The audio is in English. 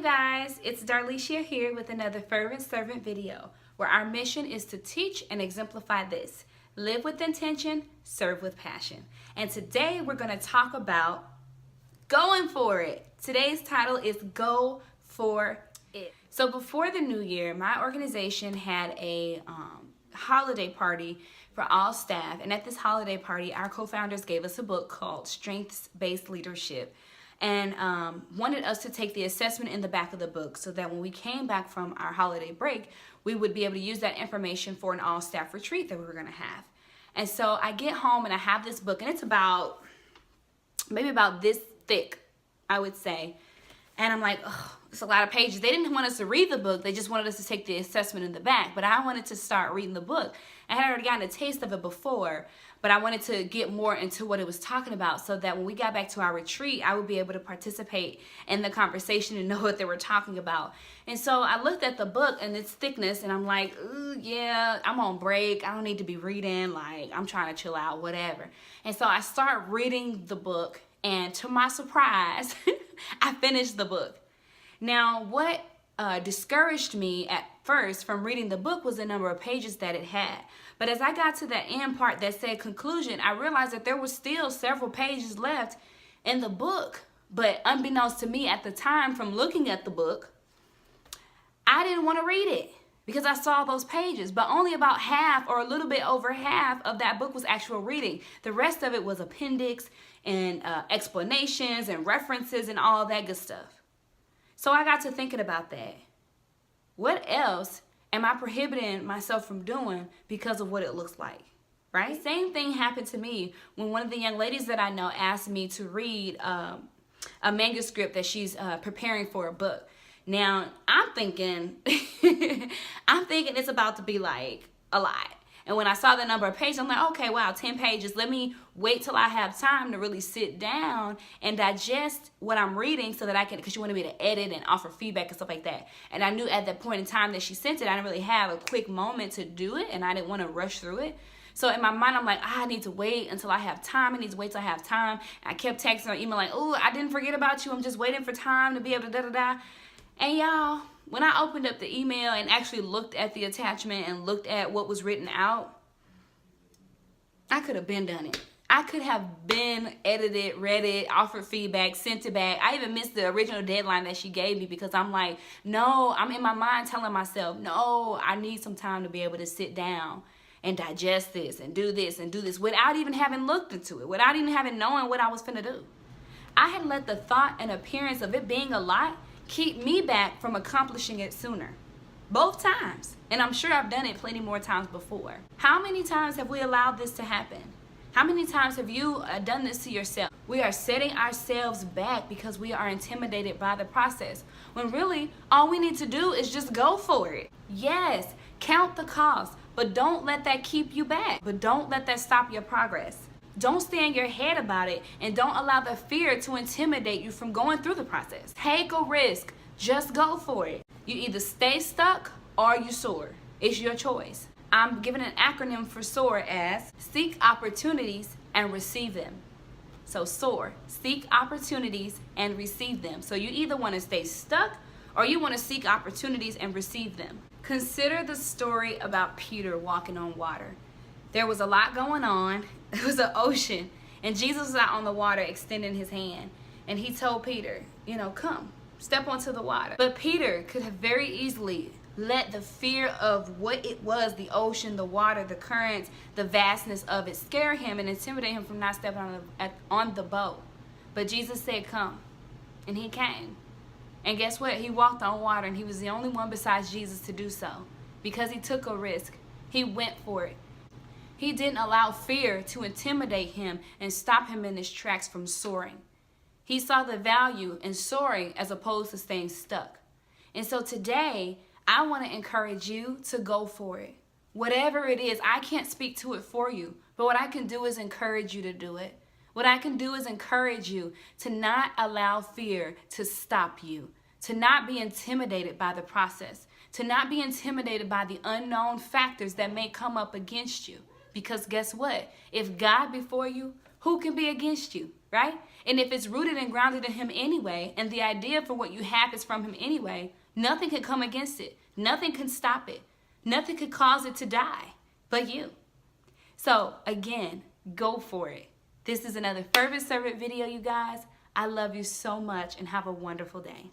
guys, it's Darlicia here with another Fervent Servant video where our mission is to teach and exemplify this. Live with intention, serve with passion. And today we're going to talk about going for it. Today's title is Go For It. So before the new year, my organization had a holiday party for all staff. And at this holiday party, our co-founders gave us a book called Strengths-Based Leadership, and wanted us to take the assessment in the back of the book so that when we came back from our holiday break, we would be able to use that information for an all-staff retreat that we were going to have. And so I get home and I have this book, and it's about, maybe about this thick, I would say. And I'm like, oh, it's a lot of pages. They didn't want us to read the book. They just wanted us to take the assessment in the back. But I wanted to start reading the book. I had already gotten a taste of it before, but I wanted to get more into what it was talking about so that when we got back to our retreat, I would be able to participate in the conversation and know what they were talking about. And so I looked at the book and its thickness, and I'm like, ooh, yeah, I'm on break. I don't need to be reading. Like, I'm trying to chill out, whatever. And so I start reading the book, and to my surprise, I finished the book. Now, what discouraged me at first from reading the book was the number of pages that it had. But as I got to that end part that said conclusion, I realized that there were still several pages left in the book. But unbeknownst to me at the time, from looking at the book, I didn't want to read it because I saw those pages. But only about half, or a little bit over half, of that book was actual reading. The rest of it was appendix and explanations and references and all that good stuff. So I got to thinking about that. What else am I prohibiting myself from doing because of what it looks like, right? Same thing happened to me when one of the young ladies that I know asked me to read a manuscript that she's preparing for a book. Now, I'm thinking, it's about to be like a lot. And when I saw the number of pages, I'm like, okay, wow, 10 pages. Let me wait till I have time to really sit down and digest what I'm reading so that I can, because she wanted me to edit and offer feedback and stuff like that. And I knew at that point in time that she sent it, I didn't really have a quick moment to do it, and I didn't want to rush through it. So in my mind, I'm like, I need to wait until I have time. I need to wait till I have time. And I kept texting or emailing like, oh, I didn't forget about you. I'm just waiting for time to be able to da-da-da. And y'all, when I opened up the email and actually looked at the attachment and looked at what was written out, I could have been done it. I could have been edited, read it, offered feedback, sent it back. I even missed the original deadline that she gave me because I'm like, no, I'm in my mind telling myself, no, I need some time to be able to sit down and digest this and do this and do this without even having looked into it, without even having known what I was finna do. I had let the thought and appearance of it being a lot keep me back from accomplishing it sooner. Both times. And I'm sure I've done it plenty more times before. How many times have we allowed this to happen? How many times have you done this to yourself? We are setting ourselves back because we are intimidated by the process, when really all we need to do is just go for it. Yes, count the cost, but don't let that keep you back. But don't let that stop your progress. Don't stay in your head about it, and don't allow the fear to intimidate you from going through the process. Take a risk. Just go for it. You either stay stuck or you soar. It's your choice. I'm giving an acronym for SOAR as seek opportunities and receive them. So SOAR, seek opportunities and receive them. So you either want to stay stuck or you want to seek opportunities and receive them. Consider the story about Peter walking on water. There was a lot going on. It was an ocean, and Jesus was out on the water extending his hand, and he told Peter, come, step onto the water. But Peter could have very easily let the fear of what it was, the ocean, the water, the currents, the vastness of it, scare him and intimidate him from not stepping on the boat. But Jesus said, come, and he came. And guess what? He walked on water, and he was the only one besides Jesus to do so because he took a risk. He went for it. He didn't allow fear to intimidate him and stop him in his tracks from soaring. He saw the value in soaring as opposed to staying stuck. And so today, I want to encourage you to go for it. Whatever it is, I can't speak to it for you, but what I can do is encourage you to do it. What I can do is encourage you to not allow fear to stop you, to not be intimidated by the process, to not be intimidated by the unknown factors that may come up against you. Because guess what? If God before you, who can be against you, right? And if it's rooted and grounded in him anyway, and the idea for what you have is from him anyway, nothing can come against it. Nothing can stop it. Nothing could cause it to die but you. So again, go for it. This is another Fervent Servant video, you guys. I love you so much and have a wonderful day.